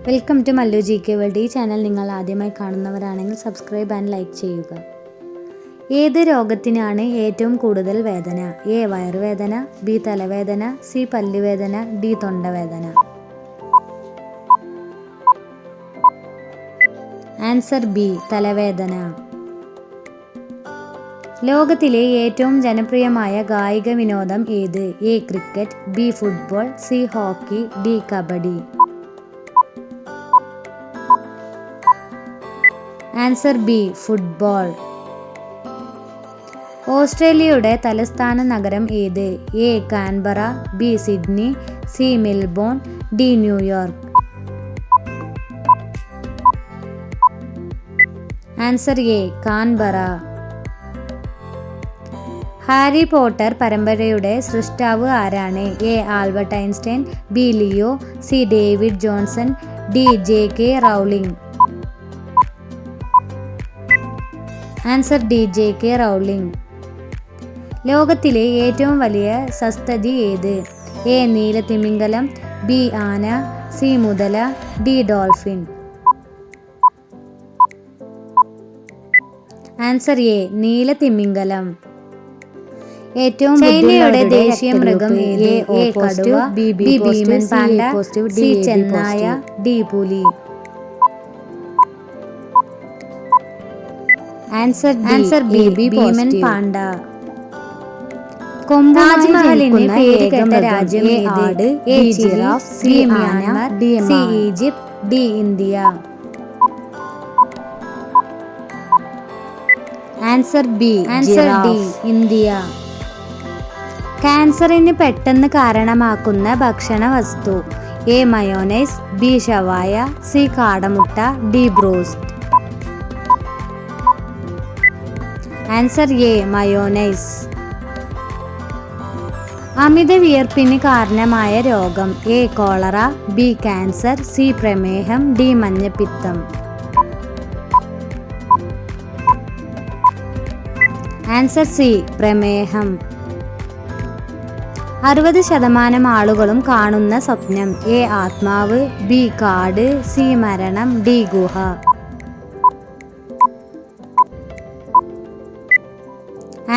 Welcome to Mallu G K world. ഈ channel നിങ്ങൾ ആദ്യമായി കാണുന്നവരാണെങ്കിൽ സബ്സ്ക്രൈബ് ആൻഡ് ലൈക്ക് ചെയ്യുക. ഏത് രോഗത്തിനാണ് ഏറ്റവും കൂടുതൽ വേദന? എ വയറുവേദന, ബി തലവേദന, സി പല്ലുവേദന, ഡി തൊണ്ടവേദന. ആൻസർ ബി തലവേദന. ലോകത്തിലെ ഏറ്റവും ജനപ്രിയമായ കായിക വിനോദം ഏത്? A cricket, B football, C hockey, D kabaddi. Answer B football. ഓസ്ട്രേലിയയുടെ തലസ്ഥാന നഗരം ഏത്? A Canberra, B Sydney, C Melbourne, D New York. Answer A Canberra. Harry Potter പരമ്പരയുടെ സൃഷ്ടാവ് ആരാണ്? A Albert Einstein, B Leo, C David Johnson, D J K. Rowling. Answer D J K. Rowling. ലോകത്തിലെ ഏറ്റവും വലിയ സസ്തനി ഏത്? എ നീലത്തിമിംഗലം, ബി ആന, സി മുതല, ഡി ഡോൾഫിൻ. ആൻസർ എ നീലത്തിമിംഗലം. ഏറ്റവും ചൈനയുടെ ദേശീയ മൃഗം ഏത്? എ കടുവ, ബി ഭീമൻ പാണ്ട, സി ചെന്നായ, ഡി പുലി. ആൻസർ ബി ഭീമൻ പാണ്ട. താജ്മഹലിന് പേര് കേട്ട രാജ്യം ഏത്? A giraffe, C Myanmar, C Egypt, D India. Answer B India. ക്യാൻസറിന് പെട്ടെന്ന് കാരണമാക്കുന്ന ഭക്ഷണ വസ്തു? എ മയോനൈസ്, ബി ഷവായ, സി കാടമുട്ട, D broast. Answer A mayonnaise. അമിത വിയർപ്പിന് കാരണമായ രോഗം? A cholera, B cancer, C പ്രമേഹം, ഡി മഞ്ഞപ്പിത്തം. ആൻസർ സി പ്രമേഹം. 60% ആളുകളും കാണുന്ന സ്വപ്നം? എ ആത്മാവ്, ബി കാട്, സി മരണം, ഡി ഗുഹ.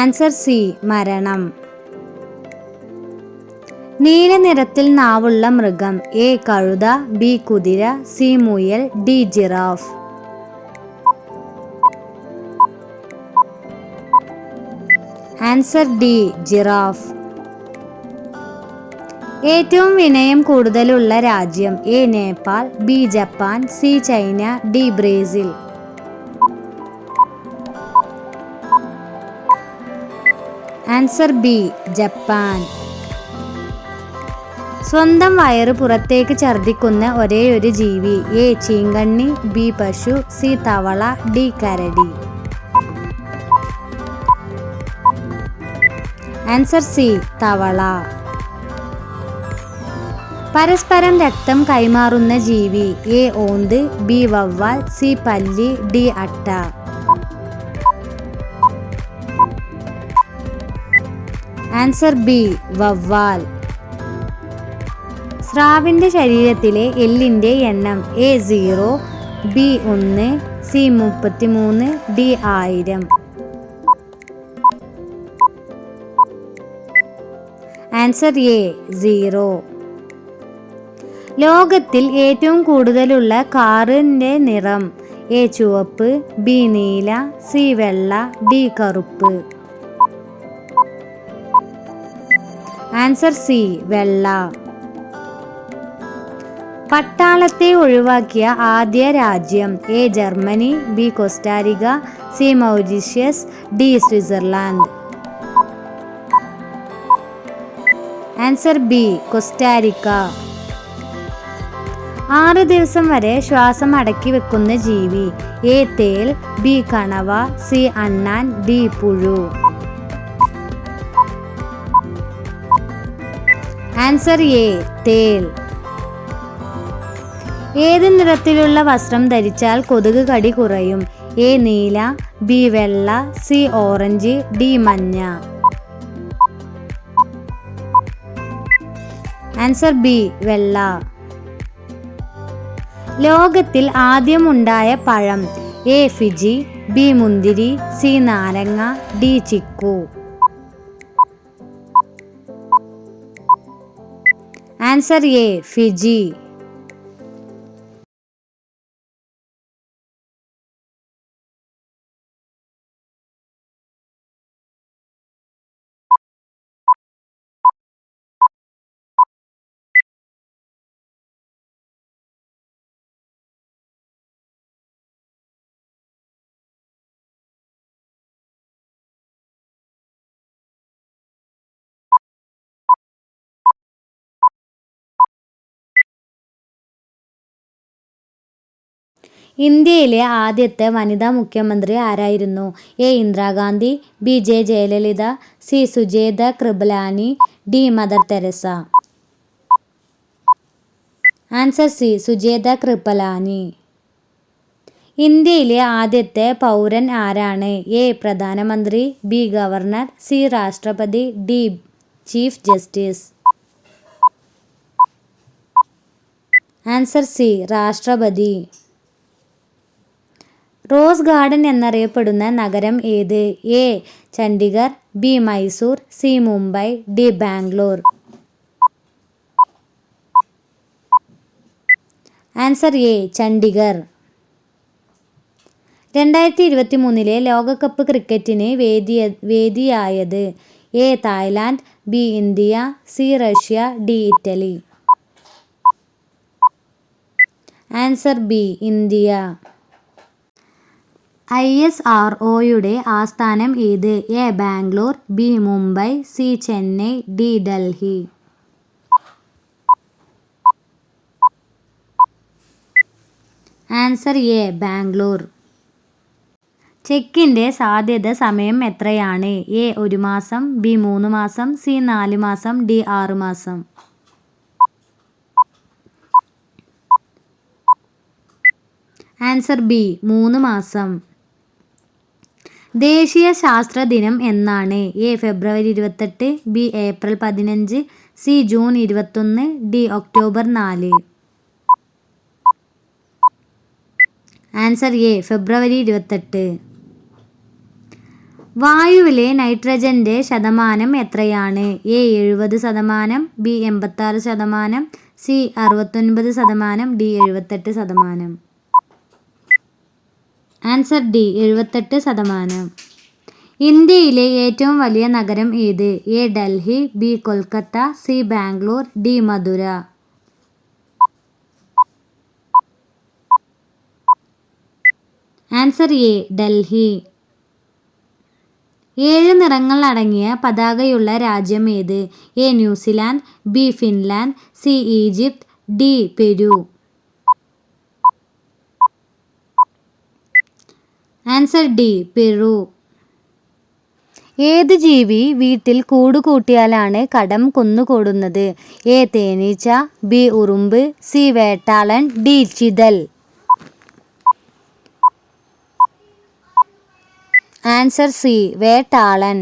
ആൻസർ സി മരണം. നീല നിറത്തിൽ നാവുള്ള മൃഗം? എ കഴുത, ബി കുതിര, സി മുയൽ, D giraffe. Answer D giraffe. ഏറ്റവും വിനയം കൂടുതലുള്ള രാജ്യം? A Nepal, B Japan, C China, D Brazil. Answer B Japan. സ്വന്തം വയറ് പുറത്തേക്ക് ഛർദ്ദിക്കുന്ന ഒരേയൊരു ജീവി? എ ചീങ്കണ്ണി, ബി പശു, സി തവള, ഡി കരടി. ആൻസർ സി തവള. പരസ്പരം രക്തം കൈമാറുന്ന ജീവി? എ ഓന്ത്, ബി വവ്വാൽ, സി പല്ലി, ഡി അട്ട. ആൻസർ ബി വവ്വാൽ. സ്രാവിന്റെ ശരീരത്തിലെ എല്ലിന്റെ എണ്ണം? A 0, B 1, C 33, D 1000. Answer A 0. ലോകത്തിൽ ഏറ്റവും കൂടുതലുള്ള കാറിന്റെ നിറം? എ ചുവപ്പ്, ബി നീല, സി വെള്ള, ഡി കറുപ്പ്. ആൻസർ സി വെള്ള. പട്ടാളത്തെ ഒഴിവാക്കിയ ആദ്യ രാജ്യം? A Germany, B Costa Rica, C Mauritius, D Switzerland. Answer B Costa Rica. 6 ദിവസം വരെ ശ്വാസം അടക്കി വെക്കുന്ന ജീവി? എ തേൽ, ബി കണവ, സി അണ്ണാൻ, ഡി പുഴു. ആൻസർ എ തേൽ. ഏത് നിറത്തിലുള്ള വസ്ത്രം ധരിച്ചാൽ കൊതുക് കടി കുറയും? എ നീല, ബി വെള്ള, സി ഓറഞ്ച്, ഡി മഞ്ഞ. ആൻസർ ബി വെള്ള. ലോകത്തിൽ ആദ്യമുണ്ടായ പഴം? എ ഫിജി, ബി മുന്തിരി, സി നാരങ്ങ, D chikoo. Answer A Fiji. ഇന്ത്യയിലെ ആദ്യത്തെ വനിതാ മുഖ്യമന്ത്രി ആരായിരുന്നു? A Indira Gandhi, B Jayalalithaa, C Sucheta Kripalani, D mother Teresa. Answer C Sucheta Kripalani. ഇന്ത്യയിലെ ആദ്യത്തെ പൗരൻ ആരാണ്? എ പ്രധാനമന്ത്രി, ബി ഗവർണർ, സി രാഷ്ട്രപതി, D chief justice. Answer C രാഷ്ട്രപതി. റോസ് ഗാർഡൻ എന്നറിയപ്പെടുന്ന നഗരം ഏത്? A Chandigarh, B Mysore, C Mumbai, D Bangalore. Answer A Chandigarh. 2023 ലോകകപ്പ് ക്രിക്കറ്റിന് വേദിയായത്? A Thailand, B India, C Russia, D Italy. Answer B India. ISROയുടെ ആസ്ഥാനം ഏത്? A Bangalore, B Mumbai, C Chennai, D Delhi. Answer A Bangalore. ചെക്കിൻ്റെ സാധ്യത സമയം എത്രയാണ്? എ 1 മാസം, ബി 3 മാസം, സി 4 മാസം, ഡി 6 മാസം. ആൻസർ ബി 3 മാസം. ദേശീയ ശാസ്ത്ര ദിനം എന്നാണ്? A February 28, B April 15, C June 21, D October 4. Answer A February 28. വായുവിലെ നൈട്രജൻ്റെ ശതമാനം എത്രയാണ്? A 70%, B 86%, C 69%, D 78%. Answer D 78%. ഇന്ത്യയിലെ ഏറ്റവും വലിയ നഗരം ഏത്? A Delhi, B Kolkata, C Bangalore, D Madurai. Answer A Delhi. 7 നിറങ്ങൾ അടങ്ങിയ പതാകയുള്ള രാജ്യം ഏത്? A New Zealand, B Finland, C Egypt, D Peru. Answer D Peru. ഏത് ജീവി വീട്ടിൽ കൂടുകൂട്ടിയാലാണ് കടം കുന്നുകൂടുന്നത്? എ തേനീച്ച, ബി ഉറുമ്പ്, സി വേട്ടാളൻ, ഡി ചിതൽ. Answer C വേട്ടാളൻ.